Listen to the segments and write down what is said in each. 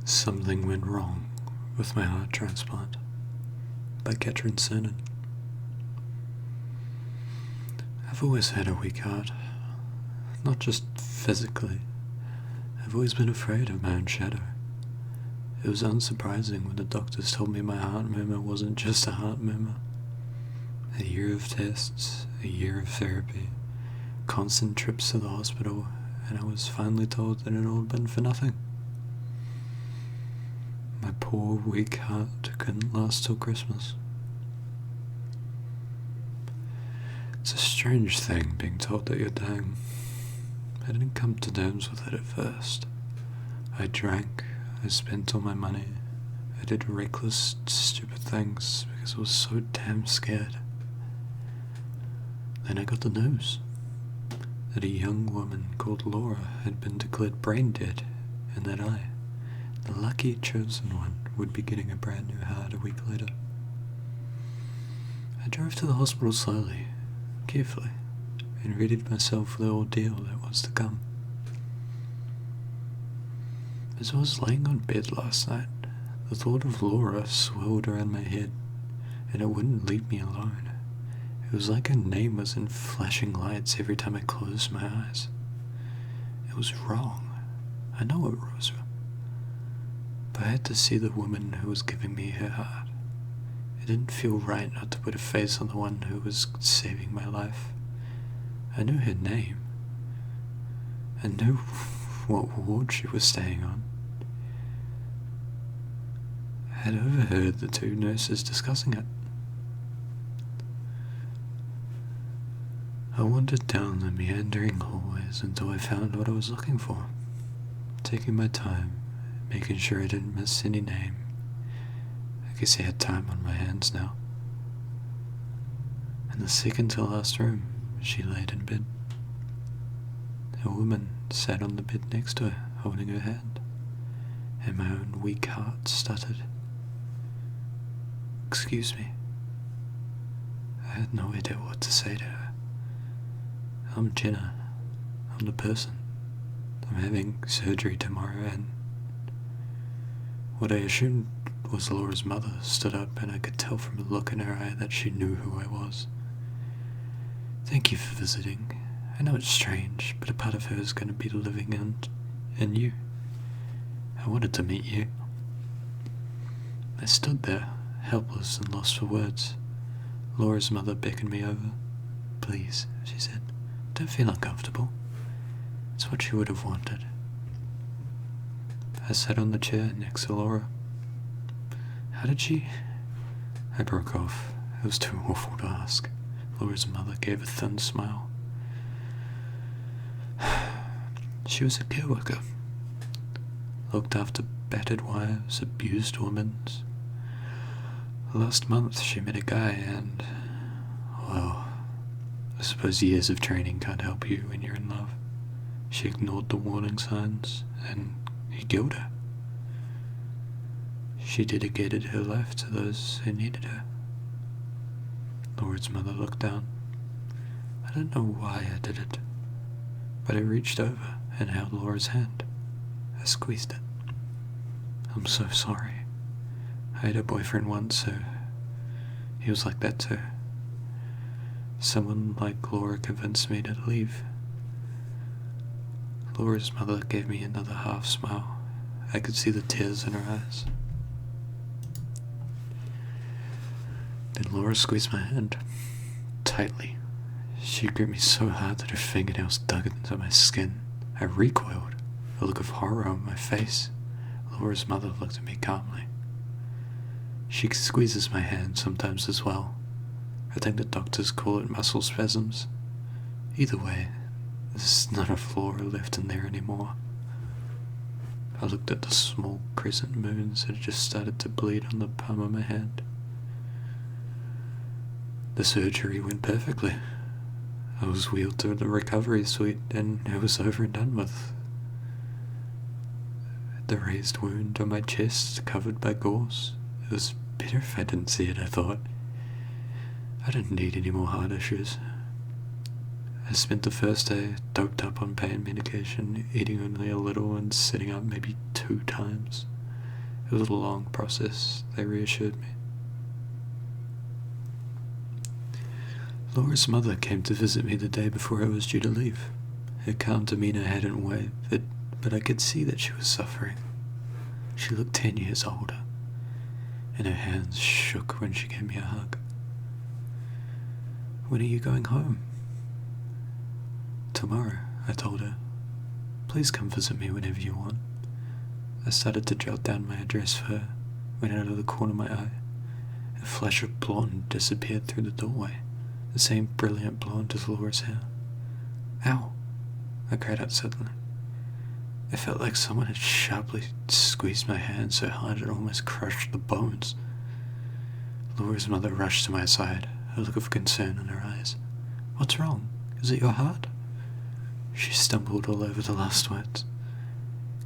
Something Went Wrong with My Heart Transplant by Katrin Cernan. I've always had a weak heart, not just physically. I've always been afraid of my own shadow. It was unsurprising when the doctors told me my heart murmur wasn't just a heart murmur. A year of tests, a year of therapy, constant trips to the hospital, and I was finally told that it had all been for nothing. My poor, weak heart couldn't last till Christmas. It's a strange thing being told that you're dying. I didn't come to terms with it at first. I drank, I spent all my money, I did reckless, stupid things because I was so damn scared. Then I got the news that a young woman called Laura had been declared brain dead, and that I, the lucky chosen one, would be getting a brand new heart a week later. I drove to the hospital slowly, carefully, and readied myself for the ordeal that was to come. As I was laying on bed last night, the thought of Laura swirled around my head, and it wouldn't leave me alone. It was like her name was in flashing lights every time I closed my eyes. It was wrong. I know it was wrong. But I had to see the woman who was giving me her heart. It didn't feel right not to put a face on the one who was saving my life. I knew her name. I knew what ward she was staying on. I had overheard the two nurses discussing it. I wandered down the meandering hallways until I found what I was looking for, taking my time, making sure I didn't miss any name. I guess I had time on my hands now. In the second to last room, she laid in bed. A woman sat on the bed next to her, holding her hand, and my own weak heart stuttered. "Excuse me." I had no idea what to say to her. "I'm Jenna. I'm the person. I'm having surgery tomorrow," and what I assumed was Laura's mother stood up, and I could tell from the look in her eye that she knew who I was. "Thank you for visiting. I know it's strange, but a part of her is going to be living in you. I wanted to meet you." I stood there, helpless and lost for words. Laura's mother beckoned me over. "Please," she said, "don't feel uncomfortable. It's what you would have wanted." I sat on the chair next to Laura. "How did she—" I broke off. It was too awful to ask. Laura's mother gave a thin smile. "She was a care worker. Looked after battered wives, abused women. Last month she met a guy and, well, I suppose years of training can't help you when you're in love. She ignored the warning signs, and he killed her. She dedicated her life to those who needed her." Laura's mother looked down. I don't know why I did it, but I reached over and held Laura's hand. I squeezed it. "I'm so sorry. I had a boyfriend once, so he was like that too. Someone like Laura convinced me to leave." Laura's mother gave me another half smile. I could see the tears in her eyes. Then Laura squeezed my hand tightly. She gripped me so hard that her fingernails dug into my skin. I recoiled, a look of horror on my face. Laura's mother looked at me calmly. "She squeezes my hand sometimes as well. I think the doctors call it muscle spasms. Either way, there's not a Laura left in there anymore." I looked at the small crescent moons that had just started to bleed on the palm of my hand. The surgery went perfectly. I was wheeled to the recovery suite, and it was over and done with. The raised wound on my chest, covered by gauze. It was better if I didn't see it, I thought. I didn't need any more heart issues. I spent the first day doped up on pain medication, eating only a little and sitting up maybe 2 times. It was a long process, they reassured me. Laura's mother came to visit me the day before I was due to leave. Her calm demeanour hadn't wavered, but I could see that she was suffering. She looked 10 years older, and her hands shook when she gave me a hug. "When are you going home?" "Tomorrow," I told her. "Please come visit me whenever you want." I started to jot down my address for her, when out of the corner of my eye, a flash of blonde disappeared through the doorway, the same brilliant blonde as Laura's hair. "Ow!" I cried out suddenly. It felt like someone had sharply squeezed my hand so hard it almost crushed the bones. Laura's mother rushed to my side, a look of concern in her eyes. "What's wrong? Is it your heart?" She stumbled all over the last words,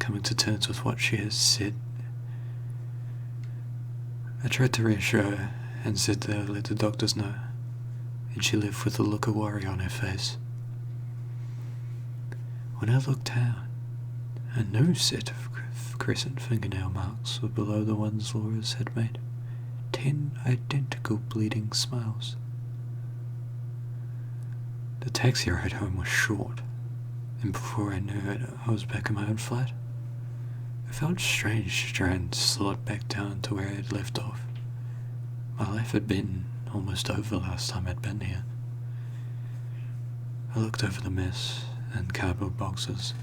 coming to terms with what she had said. I tried to reassure her and said that I'd let the doctors know, and she left with a look of worry on her face. When I looked down, a new set of crescent fingernail marks were below the ones Laura's had made. 10 identical bleeding smiles. The taxi ride home was short, and before I knew it, I was back in my own flat. It felt strange to try and slot back down to where I had left off. My life had been almost over last time I'd been here. I looked over the mess and cardboard boxes,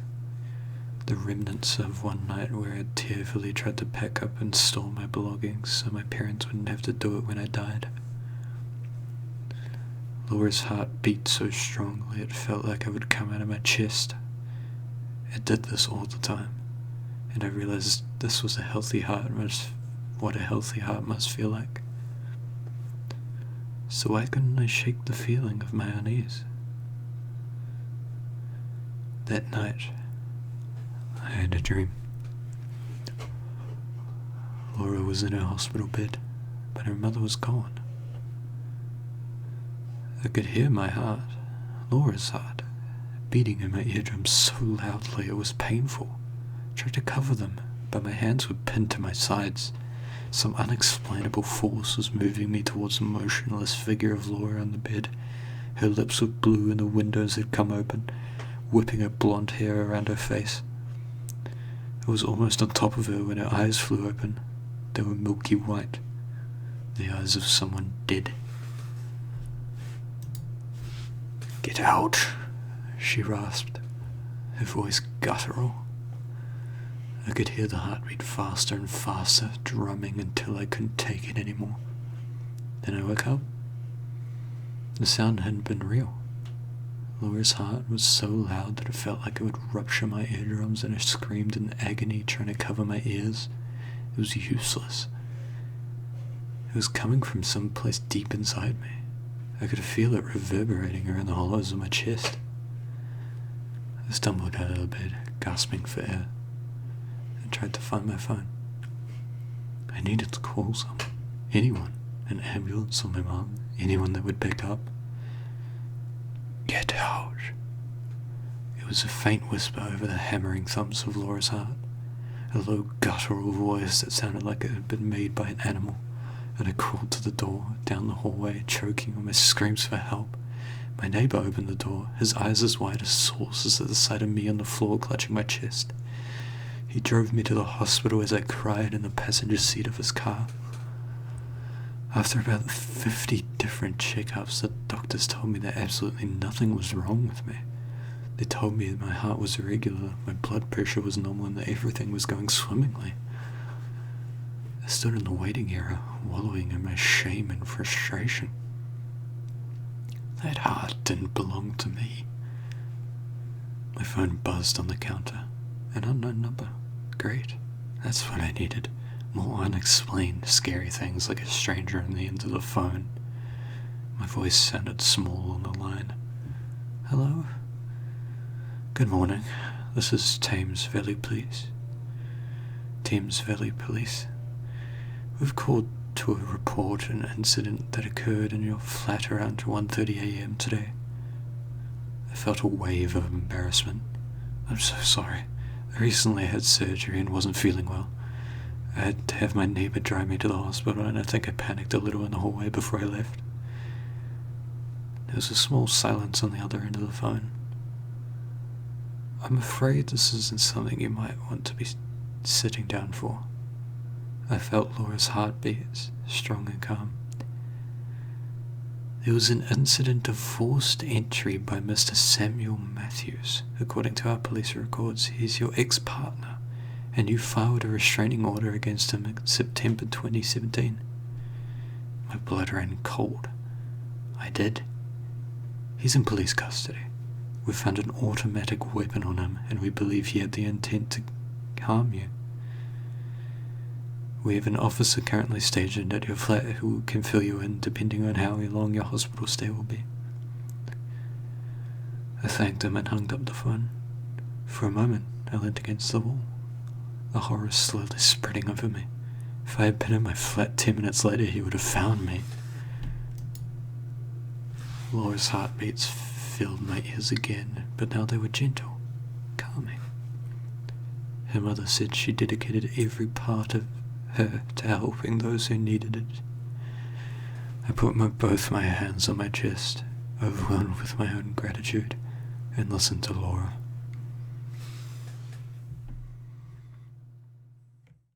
the remnants of one night where I'd tearfully tried to pack up and store my belongings so my parents wouldn't have to do it when I died. Laura's heart beat so strongly it felt like it would come out of my chest. It did this all the time, and I realized this was what a healthy heart must feel like. So why couldn't I shake the feeling of my unease? That night, I had a dream. Laura was in her hospital bed, but her mother was gone. I could hear my heart, Laura's heart, beating in my eardrums so loudly it was painful. I tried to cover them, but my hands were pinned to my sides. Some unexplainable force was moving me towards the motionless figure of Laura on the bed. Her lips were blue and the windows had come open, whipping her blonde hair around her face. I was almost on top of her when her eyes flew open. They were milky white, the eyes of someone dead. "Get out," she rasped, her voice guttural. I could hear the heartbeat faster and faster, drumming until I couldn't take it anymore. Then I woke up. The sound hadn't been real. Laura's heart was so loud that it felt like it would rupture my eardrums, and I screamed in agony trying to cover my ears. It was useless. It was coming from some place deep inside me. I could feel it reverberating around the hollows of my chest. I stumbled out of the bed, gasping for air, and tried to find my phone. I needed to call someone, anyone, an ambulance or my mom, anyone that would pick up. "Get out." It was a faint whisper over the hammering thumps of Laura's heart, a low guttural voice that sounded like it had been made by an animal, and I crawled to the door, down the hallway, choking on my screams for help. My neighbor opened the door, his eyes as wide as saucers at the sight of me on the floor clutching my chest. He drove me to the hospital as I cried in the passenger seat of his car. After about 50 different checkups, the doctors told me that absolutely nothing was wrong with me. They told me that my heart was regular, my blood pressure was normal, and that everything was going swimmingly. I stood in the waiting area, wallowing in my shame and frustration. That heart didn't belong to me. My phone buzzed on the counter. An unknown number. Great. That's what I needed. More unexplained, scary things like a stranger on the end of the phone. My voice sounded small on the line. "Hello? Good morning. This is Thames Valley Police. Thames Valley Police. We've called to report an incident that occurred in your flat around 1:30 a.m. today." I felt a wave of embarrassment. "I'm so sorry. I recently had surgery and wasn't feeling well. I had to have my neighbour drive me to the hospital, and I think I panicked a little in the hallway before I left. There was a small silence on the other end of the phone. I'm afraid this isn't something you might want to be sitting down for. I felt Laura's heartbeats, strong and calm. There was an incident of forced entry by Mr. Samuel Matthews. According to our police records, he's your ex-partner, and you filed a restraining order against him in September 2017. My blood ran cold. I did. He's in police custody. We found an automatic weapon on him, and we believe he had the intent to harm you. We have an officer currently stationed at your flat who can fill you in depending on how long your hospital stay will be. I thanked him and hung up the phone. For a moment, I leant against the wall, the horror slowly spreading over me. If I had been in my flat 10 minutes later, he would have found me. Laura's heartbeats filled my ears again, but now they were gentle, calming. Her mother said she dedicated every part of her to helping those who needed it. I put both my hands on my chest, overwhelmed with my own gratitude, and listened to Laura.